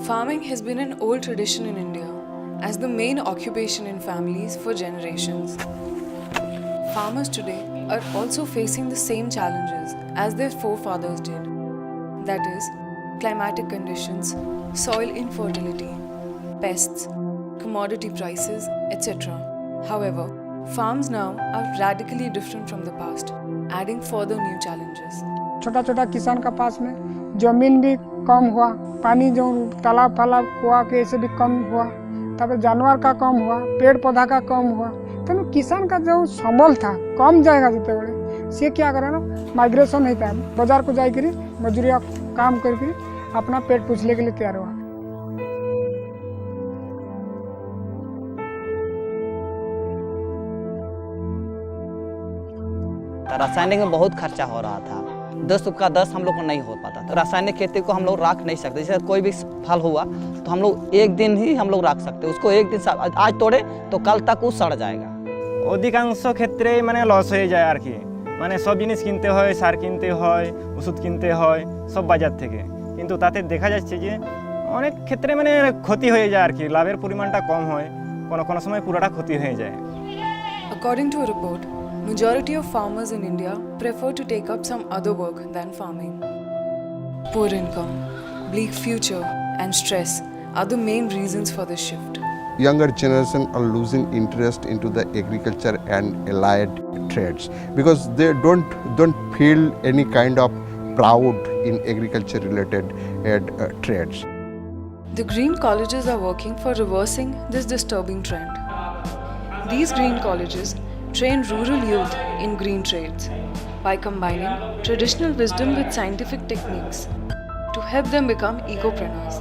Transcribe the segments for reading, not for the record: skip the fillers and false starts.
Farming has been an old tradition in India as the main occupation in families for generations. Farmers today are also facing the same challenges as their forefathers did. That is, climatic conditions, soil infertility, pests, commodity prices, etc. However, farms now are radically different from the past, adding further new challenges. छोटा छोटा किसान का पास में जमीन भी कम हुआ, पानी जो तालाब फालाब कुआ के ऐसे भी कम हुआ, तब जानवर का कम हुआ, पेड़ पौधा का कम हुआ, तो किसान का जो संबल था कम जाएगा जितने बड़े से क्या करे ना माइग्रेशन होता है बाजार को जाकर मजूरिया काम करके अपना पेट पूछने के लिए तैयार हुआ। रासायनिक में बहुत खर्चा हो रहा था, 10 का 10 हम लोग को नहीं हो पाता। तो रासायनिक खेती को हम लोग रख नहीं सकते। जैसे कोई भी फल हुआ तो हम लोग एक दिन ही हम लोग रख सकते, उसको एक दिन आज तोड़े तो कल तक वो सड़ जाएगा। अधिकांश क्षेत्रे माने लस हो जाए আর কি, মানে সব জিনিস কিনতে হয়, সার কিনতে হয়, ওষুধ কিনতে হয় সব বাজার থেকে, কিন্তু তাতে দেখা যাচ্ছে যে অনেক ক্ষেত্রে মানে ক্ষতি হয়ে যায় আর কি, লাভের পরিমাণটা কম হয়, কোনো কোনো সময় পুরোটা ক্ষতি হয়ে যায়। According to a report, majority of farmers in India prefer to take up some other work than farming. Poor income, bleak future, and stress are the main reasons for this shift. Younger generation are losing interest into the agriculture and allied trades because they don't feel any kind of proud in agriculture related trades. The green colleges are working for reversing this disturbing trend. These green colleges train rural youth in green trades by combining traditional wisdom with scientific techniques to help them become ecopreneurs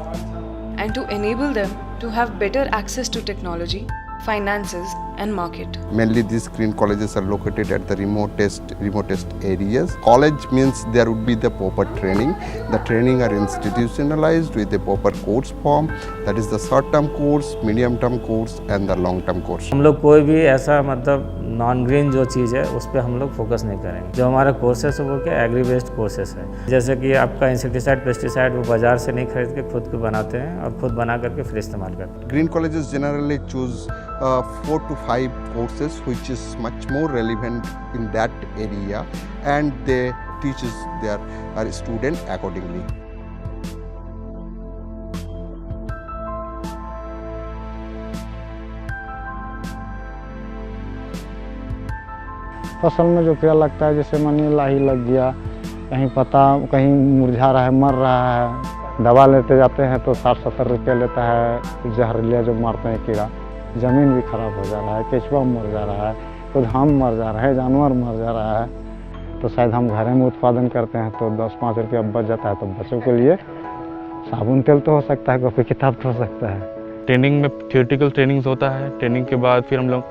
and to enable them to have better access to technology, finances and market. Mainly these green colleges are located at the remotest areas. College means there would be the proper training. The training are institutionalized with a proper course form, that is the short term course, medium term course and the long term course. हम लोग कोई भी ऐसा मतलब non green जो चीज़ है उस पर हम लोग फोकस नहीं करेंगे। जो हमारा कोर्सेस है वो क्या एग्री बेस्ड कोर्सेस है, जैसे कि आपका इंसेक्टिसाइड पेस्टिसाइड वो बाजार से नहीं खरीद के खुद को बनाते हैं और खुद बना करके फिर इस्तेमाल करते हैं। Green colleges generally choose 4 to 5 courses which is much more relevant in that area and they teaches their student accordingly. फसल में जो कीड़ा लगता है, जैसे मानिए लाही लग गया, कहीं पत्ता कहीं मुरझा रहा है, मर रहा है, दवा लेते जाते हैं तो 60-70 रुपये लेता है जहरीला जो मारते हैं कीड़ा। ज़मीन भी खराब हो जा रहा है, केचुआ मर जा रहा है, खुद हम मर जा रहे हैं, जानवर मर जा रहा है। तो शायद हम घर में उत्पादन करते हैं तो 10-5 रुपया बच जाता है, तो बच्चों के लिए साबुन तेल तो हो सकता है, कॉपी किताब तो हो सकता है। ट्रेनिंग में थियोरेटिकल ट्रेनिंग्स होता है, ट्रेनिंग के बाद फिर हम लोग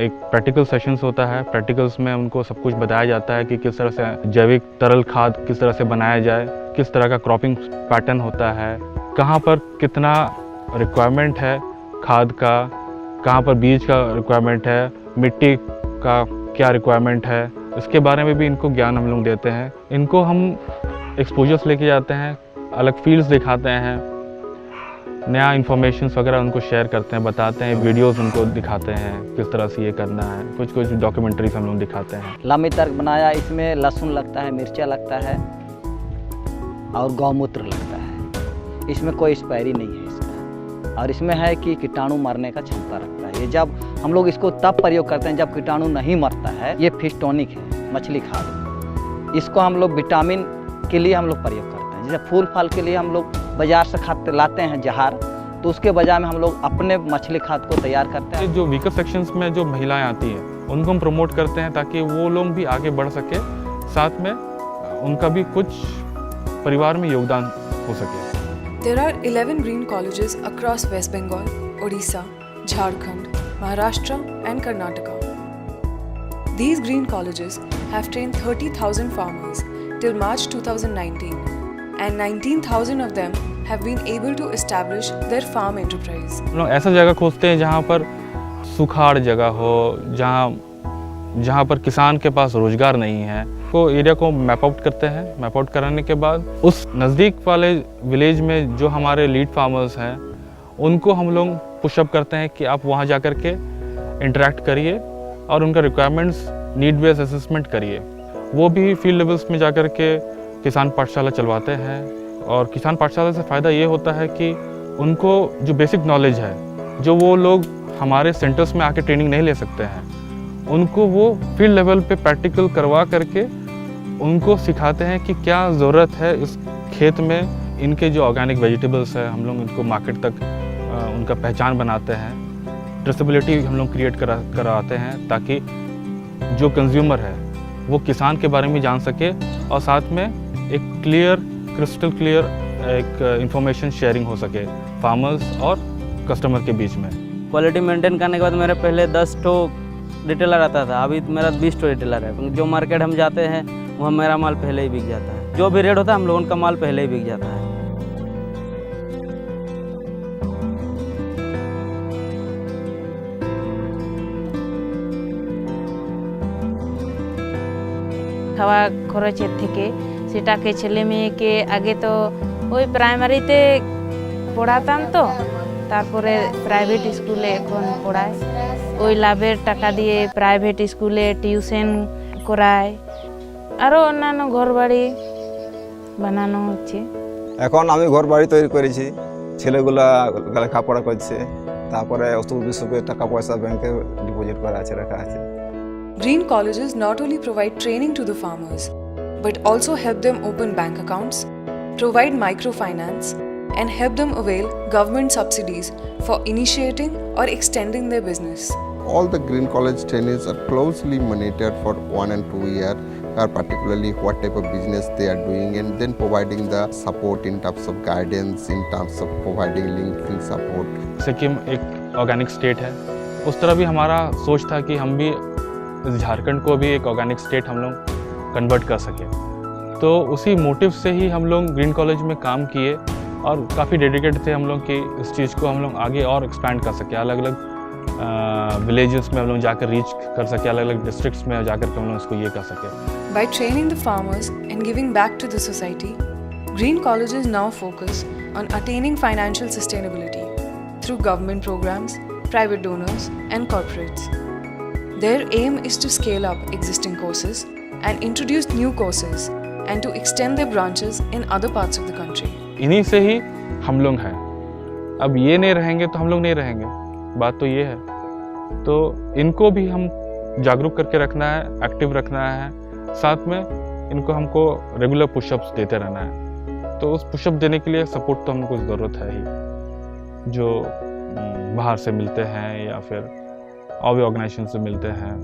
एक प्रैक्टिकल सेशंस होता है। प्रैक्टिकल्स में उनको सब कुछ बताया जाता है कि किस तरह से जैविक तरल खाद किस तरह से बनाया जाए, किस तरह का क्रॉपिंग पैटर्न होता है, कहाँ पर कितना रिक्वायरमेंट है खाद का, कहाँ पर बीज का रिक्वायरमेंट है, मिट्टी का क्या रिक्वायरमेंट है, इसके बारे में भी इनको ज्ञान हम लोग देते हैं। इनको हम एक्सपोजर्स लेके जाते हैं, अलग फील्ड्स दिखाते हैं, नया इन्फॉर्मेशंस वगैरह उनको शेयर करते हैं, बताते हैं, वीडियोस उनको दिखाते हैं किस तरह से ये करना है, कुछ डॉक्यूमेंट्रीज हम लोग दिखाते हैं। लंबी तर्क बनाया, इसमें लहसुन लगता है, मिर्चा लगता है और गौमूत्र लगता है। इसमें कोई एक्सपायरी नहीं है इसका, और इसमें है कि कीटाणु मरने का क्षमता रखता है। ये जब हम लोग इसको तब प्रयोग करते हैं जब कीटाणु नहीं मरता है। ये फिश टॉनिक है, मछली खाद। इसको हम लोग विटामिन के लिए हम लोग प्रयोग करते हैं। जैसे फूल फल के लिए हम लोग बाजार से खाद लाते हैं जहर, तो उसके बजाय में हम लोग अपने मछली खाद को तैयार करते हैं। जो वीकर सेक्शंस में जो महिलाएं आती हैं उनको हम प्रमोट करते हैं ताकि वो लोग भी आगे बढ़ सके, साथ में उनका भी कुछ परिवार में योगदान हो सके। There are 11 green colleges across West Bengal, Odisha, Jharkhand, Maharashtra and Karnataka. These green colleges have trained 30,000 farmers till March 2019 and 19,000 of them have been able to establish their farm enterprise. हम लोग ऐसा जगह खोजते हैं जहाँ पर सुखाड़ जगह हो, जहाँ जहाँ पर किसान के पास रोजगार नहीं है, वो एरिया को मैप आउट करते हैं। मैप आउट कराने के बाद उस नज़दीक वाले विलेज में जो हमारे लीड फार्मर्स हैं उनको हम लोग पुशअप करते हैं कि आप वहाँ जा कर के इंटरेक्ट करिए और उनका रिक्वायरमेंट्स नीड बेस्ड असेसमेंट करिए। वो भी फील्ड लेवल्स में जा कर के किसान पाठशाला चलवाते हैं और किसान पाठशाला से फ़ायदा ये होता है कि उनको जो बेसिक नॉलेज है, जो वो लोग हमारे सेंटर्स में आके ट्रेनिंग नहीं ले सकते हैं, उनको वो फील्ड लेवल पे प्रैक्टिकल करवा करके उनको सिखाते हैं कि क्या ज़रूरत है इस खेत में। इनके जो ऑर्गेनिक वेजिटेबल्स है हम लोग इनको मार्केट तक उनका पहचान बनाते हैं, ट्रेसेबिलिटी हम लोग क्रिएट कराते हैं ताकि जो कंज्यूमर है वो किसान के बारे में जान सके और साथ में एक क्रिस्टल क्लियर एक इंफॉर्मेशन शेयरिंग हो सके फार्मर्स और कस्टमर के बीच में। क्वालिटी मेंटेन करने के बाद मेरे पहले 10 ठो रिटेलर आता था, अभी मेरा 20 ठो रिटेलर है। जो मार्केट हम जाते हैं वहाँ मेरा माल पहले ही बिक जाता है, जो भी रेट होता है हम लोगों का माल पहले ही बिक जाता है। খাওয়া খরচের থেকে সেটাকে ছেলে মেয়েকে আগে তো ওই প্রাইমারিতে পড়াতাম, তো তারপরে প্রাইভেট স্কুলে এখন পড়ায়। ওই লাভের টাকা দিয়ে প্রাইভেট স্কুলে টিউশন করায়, আরও অন্যান্য ঘরবাড়ি বানানো হচ্ছে। এখন আমি ঘর বাড়ি তৈরি করেছি, ছেলেগুলা লেখাপড়া করছে, তারপরে অসুখ বিসুখের টাকা পয়সা ব্যাংকে ডিপোজিট করা আছে, রাখা আছে। Green colleges not only provide training to the farmers, but also help them open bank accounts, provide microfinance, and help them avail government subsidies for initiating or extending their business. All the Green College trainees are closely monitored for 1 and 2 years, particularly what type of business they are doing, and then providing the support in terms of guidance, in terms of providing linking support. Sikkim एक organic state है, उस तरह भी हमारा सोच था कि हम भी इस झारखंड को भी एक ऑर्गेनिक स्टेट हम लोग कन्वर्ट कर सके। तो उसी मोटिव से ही हम लोग ग्रीन कॉलेज में काम किए और काफ़ी डेडिकेट थे हम लोग कि इस चीज़ को हम लोग आगे और एक्सपैंड कर सके, अलग अलग विलेजेस में हम लोग जाकर रीच कर सके, अलग अलग डिस्ट्रिक्ट्स में जाकर के हम लोग इसको ये कर सके। By training the farmers and giving back to the society, Green colleges now focus on attaining financial sustainability through government programs, private donors, and corporates. Their aim is to scale up existing courses and introduce new courses and to extend their branches in other parts of the country. इन्हीं से ही हम लोग हैं, अब ये नहीं रहेंगे तो हम लोग नहीं रहेंगे, बात तो ये है। तो इनको भी हम जागरूक करके रखना है, एक्टिव रखना है, साथ में इनको हमको रेगुलर पुशअप्स देते रहना है। तो उस पुशअप देने के लिए सपोर्ट तो हमको ज़रूरत है ही, जो बाहर से मिलते हैं या फिर और भी ऑर्गेनाइजेशन से मिलते हैं।